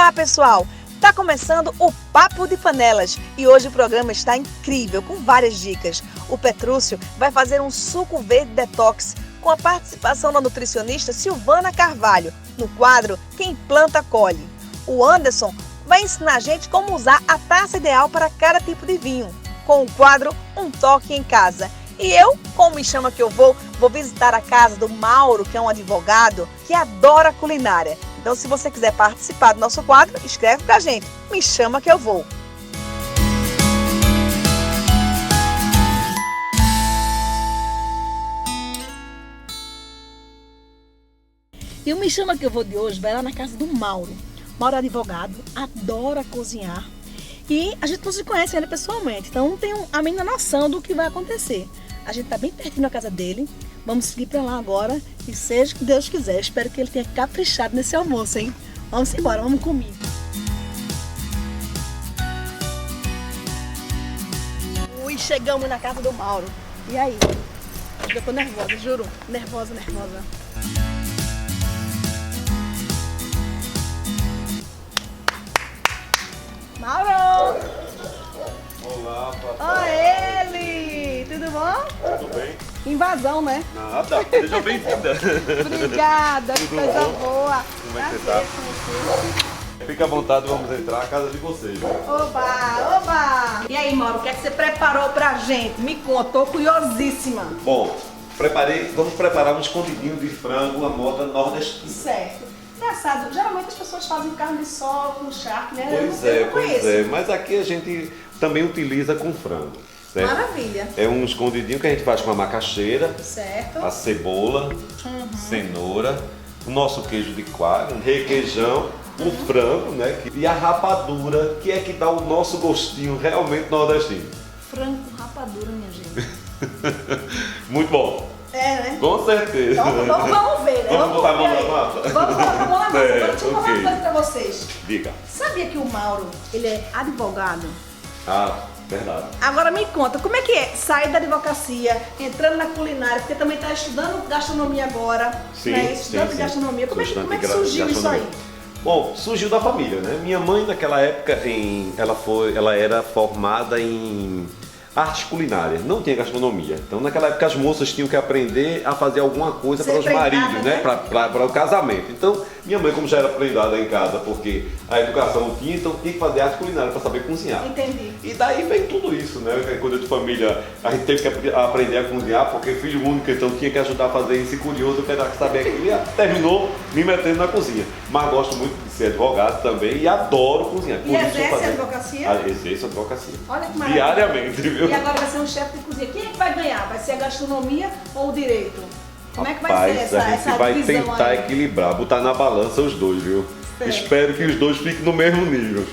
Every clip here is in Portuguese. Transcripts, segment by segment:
Olá pessoal, tá começando o Papo de Panelas e hoje o programa está incrível com várias dicas. O Petrúcio vai fazer um suco verde detox com a participação da nutricionista Silvana Carvalho no quadro Quem Planta Colhe. O Anderson vai ensinar a gente como usar a taça ideal para cada tipo de vinho, com o quadro Um Toque em Casa. E eu, como me chama que eu vou visitar a casa do Mauro, que é um advogado que adora culinária. Então, se você quiser participar do nosso quadro, escreve pra gente. Me chama que eu vou. E o Me Chama Que Eu Vou de hoje vai lá na casa do Mauro. Mauro é advogado, adora cozinhar. E a gente não se conhece ainda pessoalmente, então não tenho a mínima noção do que vai acontecer. A gente tá bem pertinho da casa dele. Vamos seguir pra lá agora e seja o que Deus quiser. Espero que ele tenha caprichado nesse almoço, hein? Vamos embora, vamos comigo. Ui, chegamos na casa do Mauro. E aí? Eu tô nervosa, juro. Nervosa. Mauro! Olá, papai. Oi, ele! Tudo bom? Tudo bem? Invasão, né? Nada, seja bem-vinda. Obrigada, que Tudo coisa bom? boa. Como é que você tá? Fica à vontade, vamos entrar na casa de vocês. Oba! E aí, Mauro, o que é que você preparou pra gente? Me conta, tô curiosíssima. Bom, vamos preparar um escondidinho de frango à moda nordestina. Certo. Engraçado, geralmente as pessoas fazem carne de sol com charque, né? Pois é, mas aqui a gente também utiliza com frango, certo? Maravilha. É um escondidinho que a gente faz com a macaxeira, Certo. a cebola, cenoura, o nosso queijo de coalho, requeijão, o frango, né? E a rapadura, que é que dá o nosso gostinho realmente nordestino. Frango com rapadura, minha gente. Muito bom. É, né? Com certeza. Então, vamos ver, né? Vamos botar a mão ver na aí. massa? Vamos botar a mão na massa. É, Agora deixa eu falar ok. uma coisa pra vocês. Diga. Sabia que o Mauro, ele é advogado? Ah, verdade. Agora me conta, como é que é sair da advocacia, entrando na culinária, porque também está estudando gastronomia agora, Sim, né? Estudando sim. gastronomia. Como é que Estudante de surgiu isso aí? gastronomia. Bom, surgiu da família, né? Minha mãe naquela época ela era formada em artes culinárias, não tinha gastronomia. Então naquela época as moças tinham que aprender a fazer alguma coisa Ser para os treinada, maridos, né? Para o casamento. Então minha mãe, como já era prendada em casa, porque a educação não tinha, então tinha que fazer arte culinária para saber cozinhar. Entendi. E daí vem tudo isso, né? Quando de família a gente teve que aprender a cozinhar, porque filho único, então tinha que ajudar a fazer isso, e curioso, eu queria saber aquilo, e terminou me metendo na cozinha. Mas gosto muito de ser advogado também e adoro cozinhar. E exerce a advocacia? Exerço a advocacia. Olha que maravilha. Diariamente, viu? E agora vai ser um chefe de cozinha. Quem é que vai ganhar? Vai ser a gastronomia ou o direito? Como é que vai ser Rapaz, essa a gente vai divisão tentar aí? equilibrar, botar na balança os dois, viu? Certo. Espero que os dois fiquem no mesmo nível.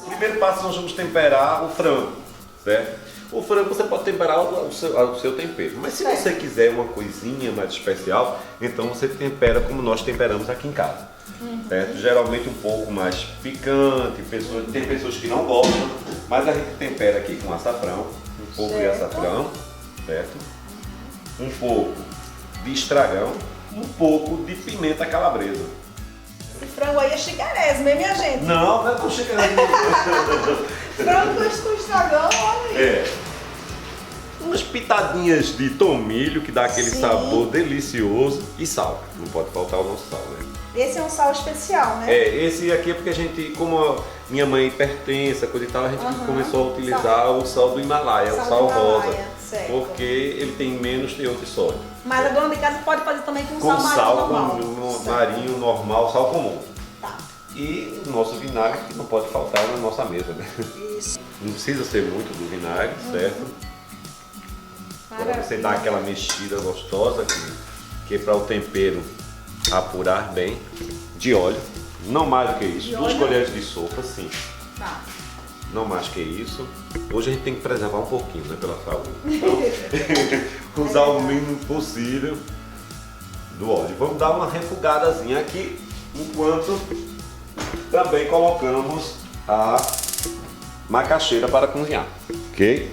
Primeiro passo, nós vamos temperar o frango, certo? O frango você pode temperar ao seu tempero, mas se Certo. você quiser uma coisinha mais especial, então você tempera como nós temperamos aqui em casa, certo? Geralmente um pouco mais picante, tem pessoas que não gostam, mas a gente tempera aqui com açafrão, um pouco de Certo. açafrão, certo? Um pouco de estragão, um pouco de pimenta calabresa. Esse frango aí é chicarésimo, hein, minha gente? Não é tão chegando. Frango com estragão, olha aí. É. Umas pitadinhas de tomilho que dá aquele Sim. sabor delicioso e sal. Não pode faltar o nosso sal, né? Esse é um sal especial, né? É, esse aqui é porque a gente, como a minha mãe é hipertensa, coisa e tal, a gente começou a utilizar o sal do Himalaia, o sal do Himalaia, rosa. certo. Porque ele tem menos teor de sódio. Mas a dona de casa pode fazer também com Com sal marinho sal normal. com marinho normal, sal comum. Tá. E o nosso vinagre que não pode faltar na nossa mesa, né? Isso. Não precisa ser muito do vinagre, certo? Para você dar aquela mexida gostosa, que é para o tempero apurar bem, de óleo, não mais do que isso, De 2 óleo? colheres de sopa, sim, Tá. não mais que isso. Hoje a gente tem que preservar um pouquinho, né, pela saúde. Então, usar o mínimo possível do óleo. Vamos dar uma refogadazinha aqui, enquanto também colocamos a macaxeira para cozinhar, ok?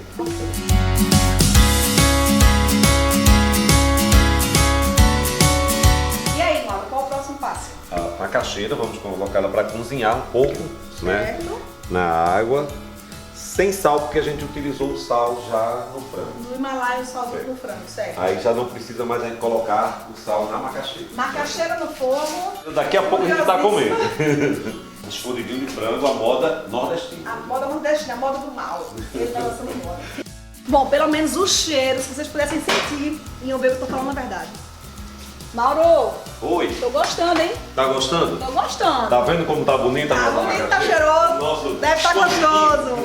E aí, Mauro, qual o próximo passo? A macaxeira, vamos colocá-la para cozinhar um pouco, né? Certo. Na água, sem sal, porque a gente utilizou o sal já no frango. No Himalaia, o sal no frango, certo? Aí já não precisa mais a gente colocar o sal na macaxeira. Macaxeira no fogo. Daqui a pouco a gente está comendo. Escondidinho de frango, a moda nordestina. A moda nordestina, a moda do mal. Ele tá lançando moda. Bom, pelo menos o cheiro, se vocês pudessem sentir, iam ver que eu tô falando a verdade. Mauro, Oi, tô gostando, hein? tá gostando? Tô gostando. Tá vendo como tá bonita a Tá nossa bonito, tá macaxeira? cheiroso. Nossa, Deve estar gostoso.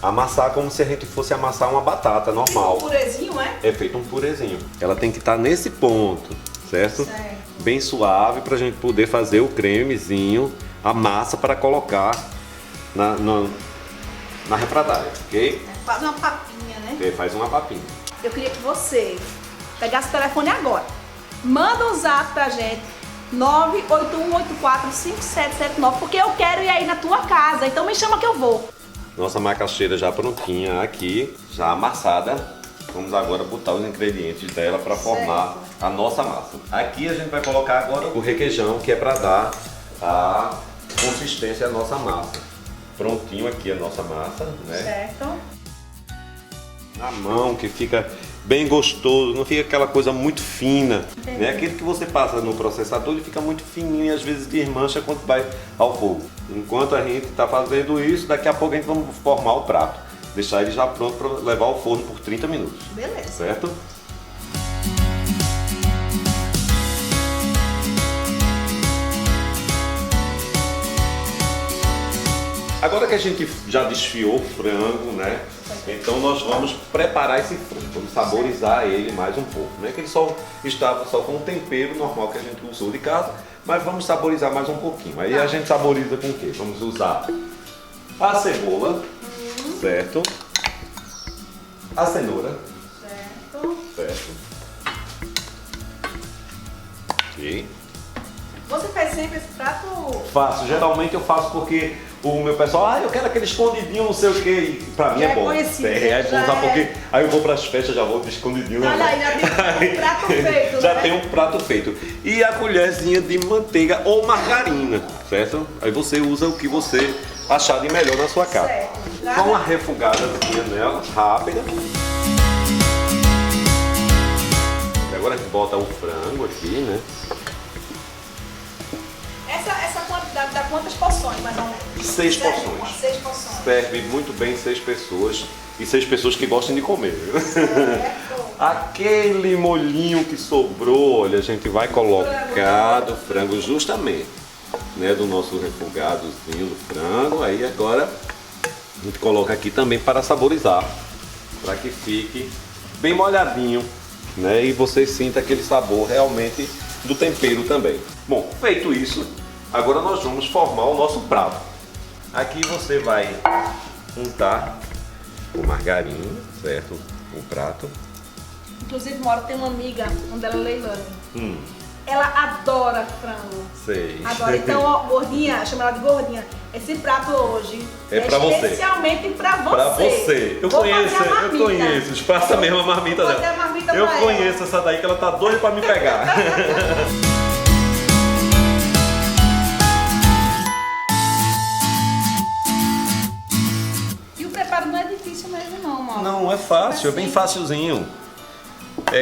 Amassar como se a gente fosse amassar uma batata normal. Um purezinho, é? É feito um purezinho. Ela tem que estar nesse ponto, certo? Certo. Bem suave pra gente poder fazer o cremezinho, a massa para colocar na refratária, ok? Faz uma papinha, né? Ok, faz uma papinha. Eu queria que você pegasse o telefone agora. Manda um zap pra gente. 981845779, porque eu quero ir aí na tua casa, então me chama que eu vou. Nossa macaxeira já prontinha aqui, já amassada. Vamos agora botar os ingredientes dela para formar a nossa massa. Aqui a gente vai colocar agora o requeijão, que é para dar a consistência à nossa massa. Prontinho aqui a nossa massa, né? Certo. Na mão, que fica bem gostoso, não fica aquela coisa muito fina, né? Aquele que você passa no processador, ele fica muito fininho e às vezes desmancha quando vai ao fogo. Enquanto a gente está fazendo isso, daqui a pouco a gente vai formar o prato. Deixar ele já pronto para levar ao forno por 30 minutos. Beleza. Certo? Agora que a gente já desfiou o frango, né? Então nós vamos preparar esse frango, vamos saborizar ele mais um pouco. Não é que ele só estava só com o tempero normal que a gente usou de casa, mas vamos saborizar mais um pouquinho. Aí a gente saboriza com o quê? Vamos usar a cebola, certo? A cenoura, Certo. certo? Ok. Você faz sempre esse prato? Faço, geralmente eu faço porque o meu pessoal, eu quero aquele escondidinho, não sei o que, e pra mim Já é bom. conhecido, É bom já usar é. porque aí eu vou pras festas, já vou de escondidinho. né? Olha aí, já tem um prato feito, Já né? tem um prato feito. E a colherzinha de manteiga ou margarina, certo? Aí você usa o que você achar de melhor na sua casa. Certo. Dá uma refogadazinha nela, rápida. E agora a gente bota o frango aqui, né? Essa quantidade dá quantas porções, mais ou menos? 6 Certo, porções. umas 6 porções. Serve muito bem 6 pessoas e 6 pessoas que gostam de comer. Viu? Certo. Aquele molhinho que sobrou, olha, a gente vai colocar do frango justamente, né, do nosso refogadozinho do frango. Aí agora a gente coloca aqui também para saborizar, para que fique bem molhadinho, né, e você sinta aquele sabor realmente do tempero também. Bom, feito isso, agora nós vamos formar o nosso prato. Aqui você vai untar o margarina, certo? O prato. Inclusive, Mauro tem uma amiga, o nome dela é Leilane. Ela adora frango. Sei. Adora. Então, ó, gordinha, chama ela de gordinha. Esse prato hoje É pra você. especialmente pra você. Pra você. Eu Vou conheço, fazer a eu marmita. conheço. Faça mesmo a marmita Vou dela. fazer a marmita Eu pra conheço essa daí que ela tá doida pra me pegar. E o preparo não é difícil mesmo não, Mauro. Não, é fácil, é bem facilzinho.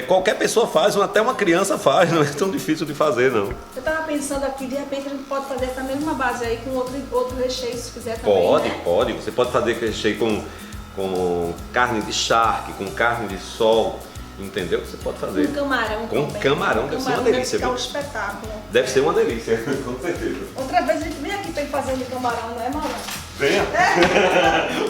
Qualquer pessoa faz, até uma criança faz, não é tão difícil de fazer, não. Eu tava pensando aqui, de repente a gente pode fazer essa mesma base aí com outro recheio, se quiser também, Pode, né? pode. Você pode fazer recheio com carne de charque, com carne de sol, entendeu? Você pode fazer. Com camarão Com também. camarão, deve ser uma delícia, Deve ficar um viu? espetáculo. Deve ser uma delícia, com certeza. Outra vez a gente vem aqui pra ele fazer de camarão, não é, Mauro? Venha.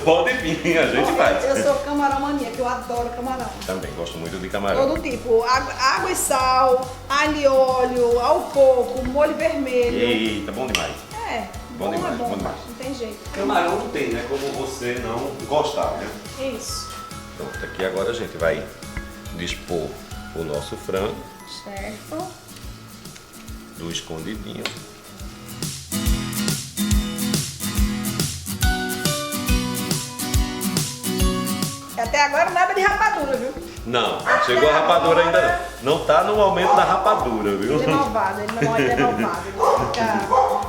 Pode vir, a gente faz. Eu sou camarão maníaca, eu adoro camarão. Também gosto muito de camarão. Todo tipo, água e sal, alho e óleo, ao coco, molho vermelho. Eita, bom demais. É, Bom demais, é bom, bom demais. não tem jeito. Camarão não tem, né? Como você não gostar, né? Isso, Pronto, aqui agora a gente vai dispor o nosso frango certo. do escondidinho. até agora nada de rapadura, viu? Não, chegou a rapadura ainda não. Não tá no momento da rapadura, viu? Ele é malvado, ele não é malvado. Ele fica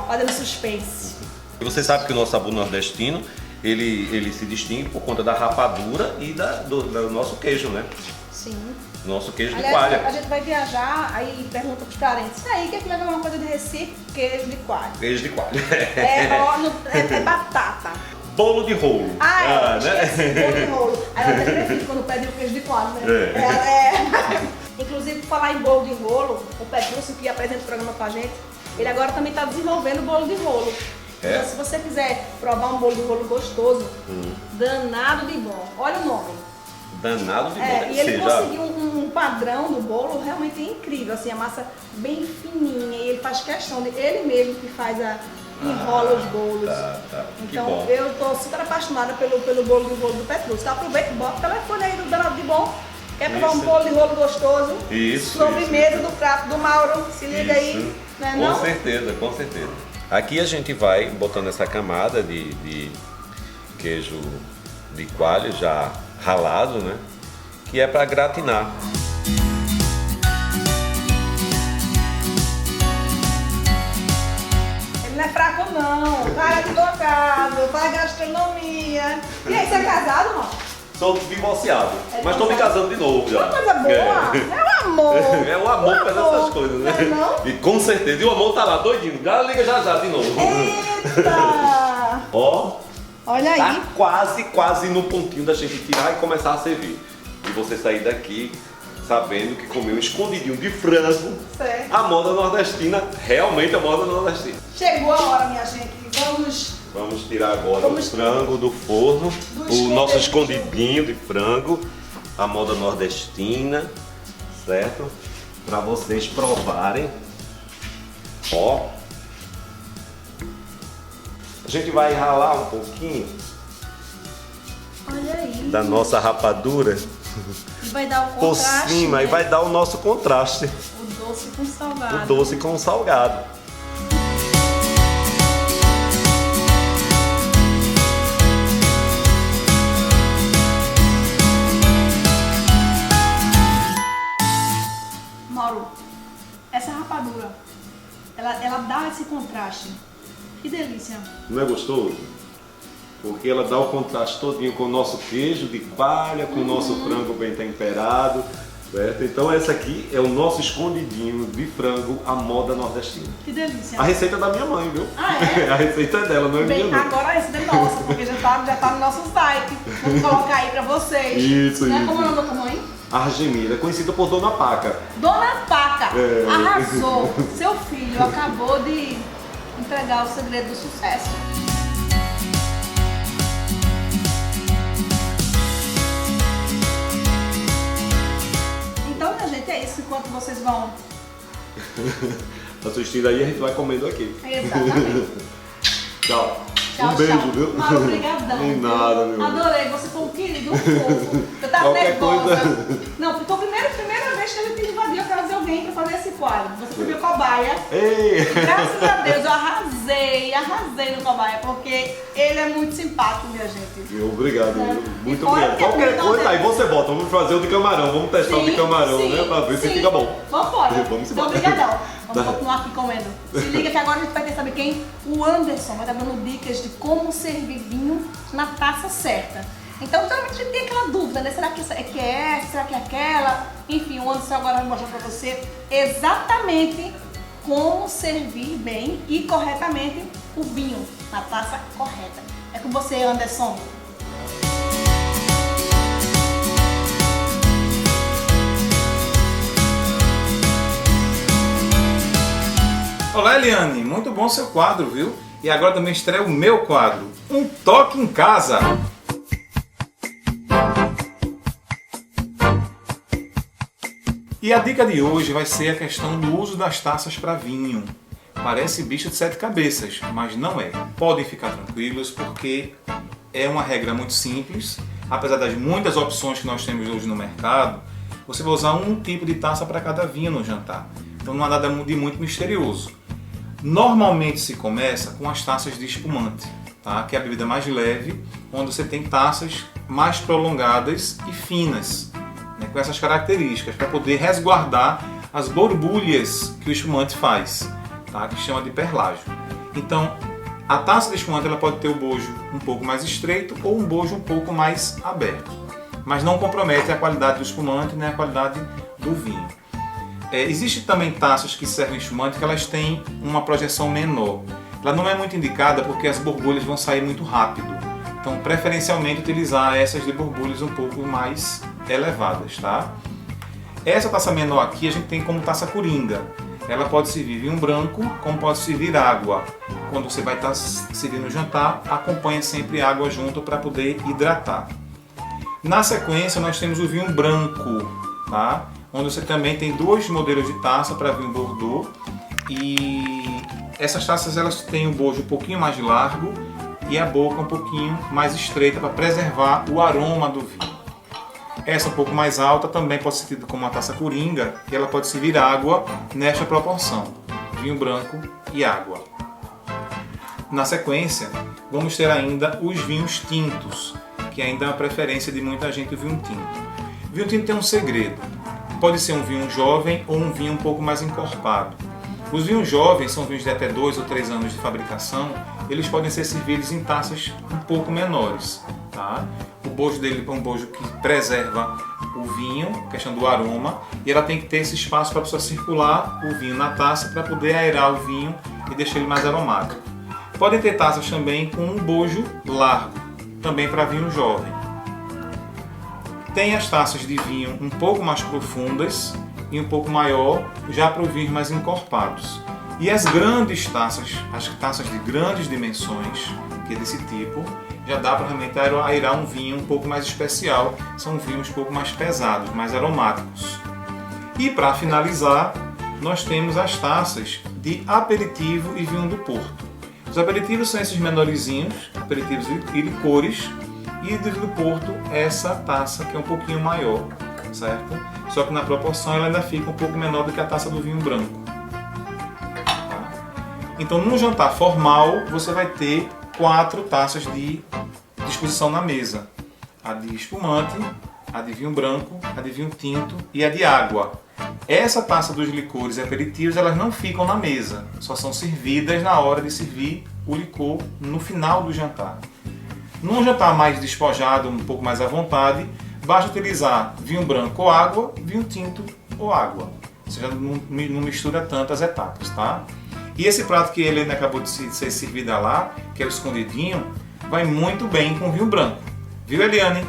fazendo suspense. E você sabe que o nosso sabu nordestino, ele se distingue por conta da rapadura e do nosso queijo, né? Sim. Nosso queijo de Aliás, coalha. a gente vai viajar, aí pergunta pros parentes, aí, quer que leva uma coisa de Recife? Queijo de coalha. Queijo de coalha. É batata. Bolo de rolo. Esqueci, bolo de rolo. Aí eu até prefiro quando pede o queijo de coalha, né? Inclusive, por falar em bolo de rolo, o Petrúcio, que apresenta o programa com a gente, ele agora também está desenvolvendo o bolo de rolo. Então, se você quiser provar um bolo de rolo gostoso, danado de bom. Olha o nome. Danado de bom. E ele conseguiu um padrão do bolo realmente incrível, assim, a massa bem fininha, e ele faz questão de ele mesmo que faz enrola os bolos. Tá. Então eu tô super apaixonada pelo bolo de rolo do Petrúcio. Então aproveita e bota o telefone aí do Danado de Bom. Quer provar um bolo de rolo gostoso? Sobremesa do prato do Mauro. Se liga aí. Com certeza. Aqui a gente vai botando essa camada de queijo de coalha já ralado, né? Que é para gratinar. Ele não é fraco não, cara advogado, faz gastronomia. E aí, você é casado, não? Sou divorciado, mas estou me casando de novo já. Uma coisa boa, é o amor. É o amor que faz essas coisas, né? Não? E com certeza, e o amor tá lá doidinho, já liga já de novo. Eita! Ó, olha aí. tá quase no pontinho da gente tirar e começar a servir. E você sair daqui sabendo que comeu um escondidinho de frango. Certo. A moda nordestina, realmente a moda nordestina. Chegou a hora, minha gente. Vamos tirar agora o frango do forno, o nosso escondidinho de frango, a moda nordestina, certo? Para vocês provarem. Ó. A gente vai ralar um pouquinho Olha aí. da nossa rapadura E vai dar o por contraste, cima, né? e vai dar o nosso contraste, O doce com salgado. o doce com o salgado. Mauro, essa rapadura, ela dá esse contraste. Que delícia. Não é gostoso? Porque ela dá o contraste todinho com o nosso queijo de coalha, com o nosso frango bem temperado, certo? Então essa aqui é o nosso escondidinho de frango à moda nordestina. Que delícia. A receita é da minha mãe, viu? Ah, é? A receita é dela, não é Bem, minha não. agora a receita é nossa, porque já tá no nosso site. Vamos colocar aí pra vocês. Isso. Como é o nome da tua mãe? Argemira, conhecida por Dona Paca. Dona Paca, É. arrasou. Seu filho acabou de entregar o segredo do sucesso. Então, minha gente, é isso. Enquanto vocês vão... Assistindo aí, a gente vai comendo aqui. Exatamente. Tchau. Tchau, Um beijo, tchau. viu? Mauro, obrigadão. Nem nada, meu. Adorei, você foi um querido, um fofo. Eu tava Qualquer nervosa. coisa. Não, porque foi a primeira vez que a gente invadiu a casa de alguém pra fazer esse quadro. Você foi meu cobaia. Ei! Graças a Deus, eu arrasei no cobaia, porque ele é muito simpático, minha gente. Obrigado, É. muito E fora obrigado. que é Qualquer muito coisa, aí autêntico. você volta, vamos fazer o de camarão, vamos testar o de camarão, né? Pra ver se fica bom. Vambora. Vamos Então, embora. obrigadão. Vamos continuar aqui comendo. Se liga que agora a gente vai ter, sabe quem? O Anderson vai estar dando dicas de como servir vinho na taça certa. Então, geralmente a gente tem aquela dúvida, né? Será que essa é essa? Será que é aquela? Enfim, o Anderson agora vai mostrar pra você exatamente como servir bem e corretamente o vinho na taça correta. É com você, Anderson. Olá, Eliane, muito bom seu quadro, viu? E agora também estreia o meu quadro, Um Toque em Casa. E a dica de hoje vai ser a questão do uso das taças para vinho. Parece bicho de sete cabeças, mas não é. Podem ficar tranquilos porque é uma regra muito simples. Apesar das muitas opções que nós temos hoje no mercado, você vai usar um tipo de taça para cada vinho no jantar. Então não há nada de muito misterioso. Normalmente se começa com as taças de espumante. tá? Que é a bebida mais leve, onde você tem taças mais prolongadas e finas, né? Com essas características, para poder resguardar as borbulhas que o espumante faz, tá? Que chama de perlágio. Então, a taça de espumante ela pode ter o bojo um pouco mais estreito ou um bojo um pouco mais aberto, mas não compromete a qualidade do espumante nem a qualidade do vinho. Existem também taças que servem espumante que elas têm uma projeção menor. Ela não é muito indicada porque as borbulhas vão sair muito rápido. Então, preferencialmente utilizar essas de borbulhas um pouco mais elevadas, tá? Essa taça menor aqui a gente tem como taça coringa. Ela pode servir vinho branco, como pode servir água. Quando você vai estar servindo o jantar, acompanha sempre água junto para poder hidratar. Na sequência, nós temos o vinho branco, tá? Onde você também tem dois modelos de taça para vinho Bordeaux. E essas taças elas têm o bojo um pouquinho mais largo e a boca um pouquinho mais estreita para preservar o aroma do vinho. Essa um pouco mais alta também pode ser tida como uma taça coringa e ela pode servir água nesta proporção, vinho branco e água. Na sequência, vamos ter ainda os vinhos tintos, que ainda é uma preferência de muita gente o vinho tinto. O vinho tinto tem um segredo, pode ser um vinho jovem ou um vinho um pouco mais encorpado. Os vinhos jovens são vinhos de até 2 ou 3 anos de fabricação, eles podem ser servidos em taças um pouco menores, tá? O bojo dele é um bojo que preserva o vinho, questão do aroma, e ela tem que ter esse espaço para a pessoa circular o vinho na taça para poder aerar o vinho e deixar ele mais aromático. Podem ter taças também com um bojo largo, também para vinho jovem. Tem as taças de vinho um pouco mais profundas e um pouco maior, já para os vinhos mais encorpados. E as grandes taças, as taças de grandes dimensões, que é desse tipo, já dá para realmente aerar um vinho um pouco mais especial. São vinhos um pouco mais pesados, mais aromáticos. E para finalizar, nós temos as taças de aperitivo e vinho do Porto. Os aperitivos são esses menorzinhos, aperitivos e licores, e do Porto essa taça que é um pouquinho maior, certo? Só que na proporção ela ainda fica um pouco menor do que a taça do vinho branco. Tá? Então, num jantar formal, você vai ter 4 taças de disposição na mesa: a de espumante, a de vinho branco, a de vinho tinto e a de água. Essa taça dos licores e aperitivos elas não ficam na mesa, só são servidas na hora de servir o licor no final do jantar. Num jantar mais despojado, um pouco mais à vontade, basta utilizar vinho branco ou água, vinho tinto ou água. Você já não mistura tantas etapas, tá? E esse prato que a Helena acabou de ser servida lá, que é o escondidinho, vai muito bem com vinho branco. Viu, Eliane?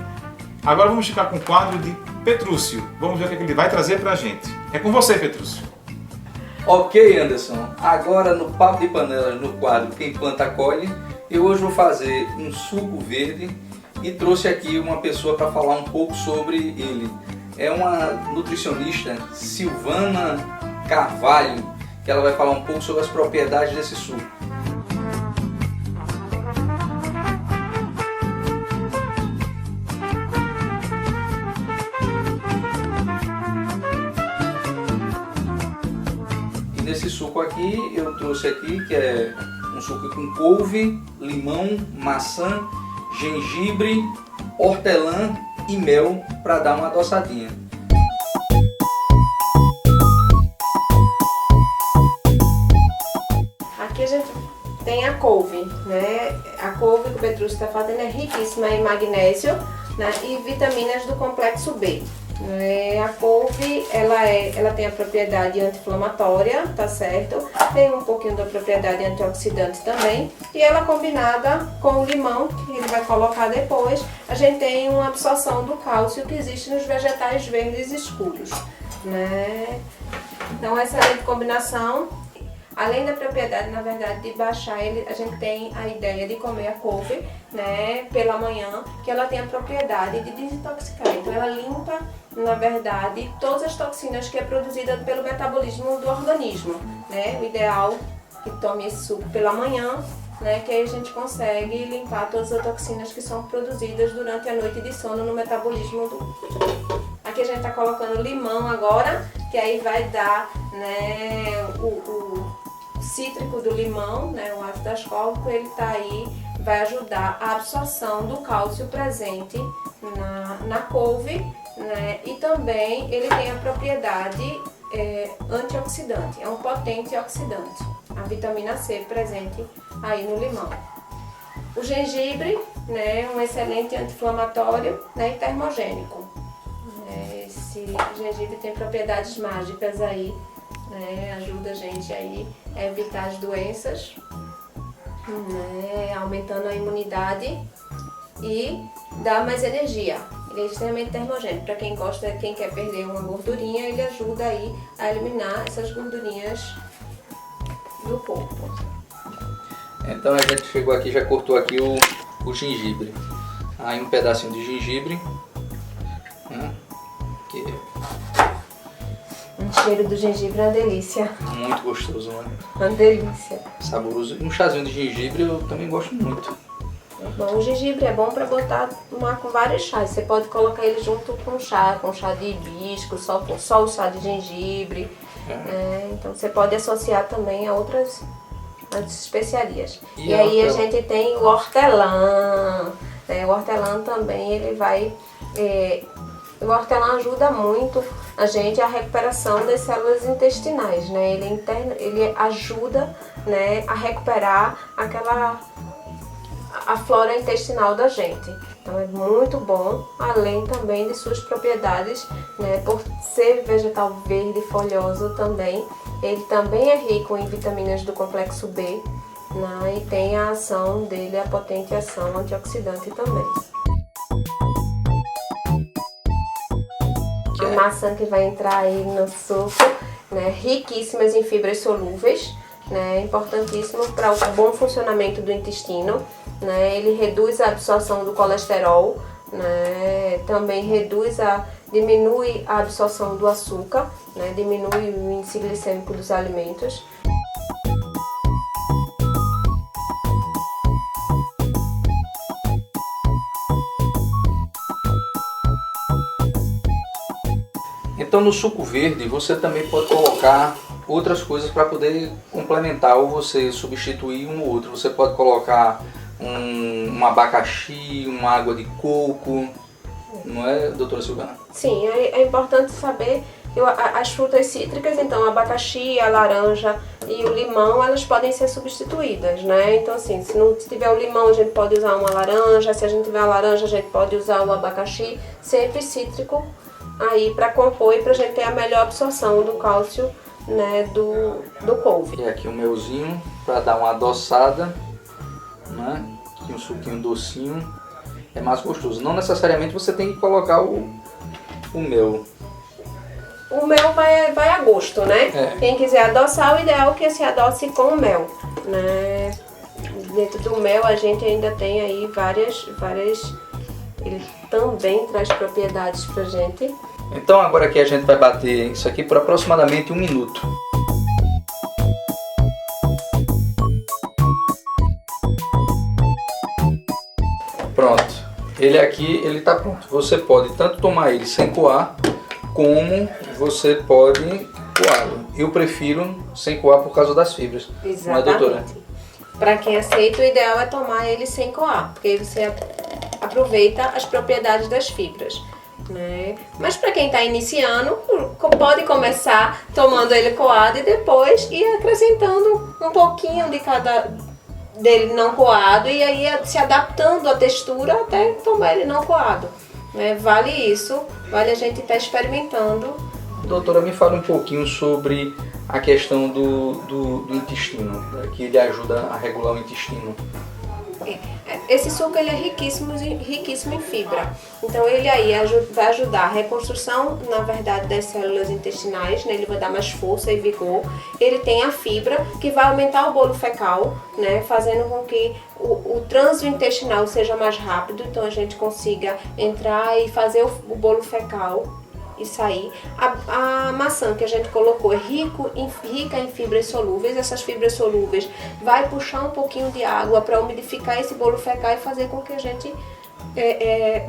Agora vamos ficar com o quadro de Petrúcio. Vamos ver o que ele vai trazer pra gente. É com você, Petrúcio. Ok, Anderson. Agora no Papo de Panelas, no quadro Quem Planta Colhe, eu hoje vou fazer um suco verde e trouxe aqui uma pessoa para falar um pouco sobre ele. É uma nutricionista, Silvana Carvalho, que ela vai falar um pouco sobre as propriedades desse suco. E nesse suco aqui, eu trouxe aqui, que é um suco com couve, limão, maçã, gengibre, hortelã e mel para dar uma adoçadinha. Aqui a gente tem a couve, né? A couve que o Petrúcio está fazendo é riquíssima em magnésio, né? E vitaminas do complexo B. A couve, ela tem a propriedade anti-inflamatória, tá certo? Tem um pouquinho da propriedade antioxidante também. E ela combinada com o limão, que ele vai colocar depois, a gente tem uma absorção do cálcio que existe nos vegetais verdes escuros, né? Então, excelente combinação. Além da propriedade, na verdade, de baixar, a gente tem a ideia de comer a couve, né, pela manhã, que ela tem a propriedade de desintoxicar. Então ela limpa, na verdade, todas as toxinas que é produzida pelo metabolismo do organismo, né? O ideal é que tome esse suco pela manhã, né, que aí a gente consegue limpar todas as toxinas que são produzidas durante a noite de sono no metabolismo do... Aqui a gente está colocando limão agora, que aí vai dar, né, o cítrico do limão, né, o ácido ascórbico, ele está aí vai ajudar a absorção do cálcio presente na couve, né? E também ele tem a propriedade antioxidante, é um potente oxidante, a vitamina C presente aí no limão. O gengibre, né, um excelente anti-inflamatório, né, e termogênico. Esse gengibre tem propriedades mágicas aí, né, ajuda a gente aí a evitar as doenças, né, aumentando a imunidade e dá mais energia. Ele é extremamente termogênico. Para quem gosta, quem quer perder uma gordurinha, ele ajuda aí a eliminar essas gordurinhas do corpo. Então a gente chegou aqui, já cortou aqui o gengibre. Aí um pedacinho de gengibre. Que O cheiro do gengibre é uma delícia. é muito gostoso, né? Uma delícia. Saboroso. Um chazinho de gengibre eu também gosto muito. Bom, o gengibre é bom para botar com vários chás. Você pode colocar ele junto com chá de hibisco, só o chá de gengibre. Então você pode associar também a outras especiarias. E aí a gente tem o hortelã. O hortelã também ele vai... o hortelã ajuda muito a gente a recuperação das células intestinais, né? Ele ajuda, né, a recuperar a flora intestinal da gente. Então é muito bom, além também de suas propriedades, né, por ser vegetal verde e folhoso também. Ele também é rico em vitaminas do complexo B, né, e tem a ação dele, a potente ação antioxidante também. A maçã que vai entrar aí no suco, né, riquíssimas em fibras solúveis, né, importantíssimo para o bom funcionamento do intestino, né, ele reduz a absorção do colesterol, né, também diminui a absorção do açúcar, né, diminui o índice glicêmico dos alimentos. Então no suco verde você também pode colocar outras coisas para poder complementar ou você substituir um ou outro. Você pode colocar um abacaxi, uma água de coco, não é, doutora Silvana? Sim, é importante saber as frutas cítricas, então o abacaxi, a laranja e o limão, elas podem ser substituídas, né? Então assim, se não tiver o limão, a gente pode usar uma laranja, se a gente tiver a laranja, a gente pode usar o abacaxi, sempre cítrico, aí para compor e para a gente ter a melhor absorção do cálcio, né, do couve. E aqui um melzinho para dar uma adoçada, né? Aqui um suquinho docinho, é mais gostoso. Não necessariamente você tem que colocar o mel. O mel vai a gosto, né? Quem quiser adoçar, o ideal é que se adoce com o mel, né? Dentro do mel a gente ainda tem aí várias... Ele também traz propriedades pra gente. Então agora aqui a gente vai bater isso aqui por aproximadamente 1 minuto. Pronto. Ele aqui, ele tá pronto. Você pode tanto tomar ele sem coar, como você pode coá-lo. Eu prefiro sem coar por causa das fibras. Exatamente. Não é, doutora? Para quem aceita, o ideal é tomar ele sem coar, porque aí você aproveita as propriedades das fibras, né? Mas para quem está iniciando, pode começar tomando ele coado e depois ir acrescentando um pouquinho de cada dele não coado e aí se adaptando à textura até tomar ele não coado, né? Vale isso, vale a gente estar experimentando. Doutora, me fala um pouquinho sobre a questão do intestino, né? Que ele ajuda a regular o intestino. Esse suco ele é riquíssimo em fibra, então ele aí vai ajudar a reconstrução, na verdade, das células intestinais, né? Ele vai dar mais força e vigor. Ele tem a fibra que vai aumentar o bolo fecal, né? Fazendo com que o trânsito intestinal seja mais rápido, então a gente consiga entrar e fazer o bolo fecal e sair. A maçã que a gente colocou é rica em fibras solúveis. Essas fibras solúveis vai puxar um pouquinho de água para umidificar esse bolo fecal e fazer com que a gente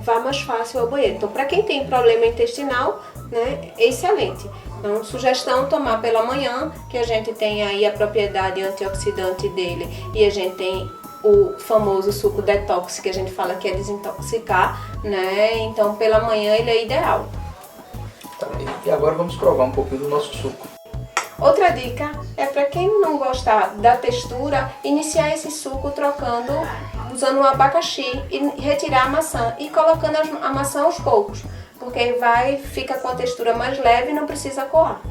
vá mais fácil ao banheiro. Então, para quem tem problema intestinal, né, é excelente. Então, sugestão, tomar pela manhã, que a gente tem aí a propriedade antioxidante dele e a gente tem o famoso suco detox, que a gente fala que é desintoxicar, né? Então pela manhã ele é ideal. Tá, e agora vamos provar um pouquinho do nosso suco. Outra dica é para quem não gostar da textura, iniciar esse suco trocando, usando o abacaxi e retirar a maçã e colocando a maçã aos poucos, porque fica com a textura mais leve e não precisa coar.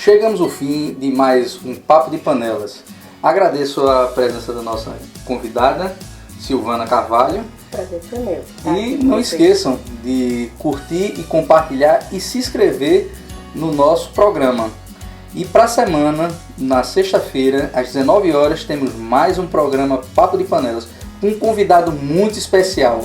Chegamos ao fim de mais um Papo de Panelas. Agradeço a presença da nossa convidada, Silvana Carvalho. Prazer foi meu. E não esqueçam de curtir e compartilhar e se inscrever no nosso programa. E para a semana, na sexta-feira, às 19 horas, temos mais um programa Papo de Panelas com um convidado muito especial.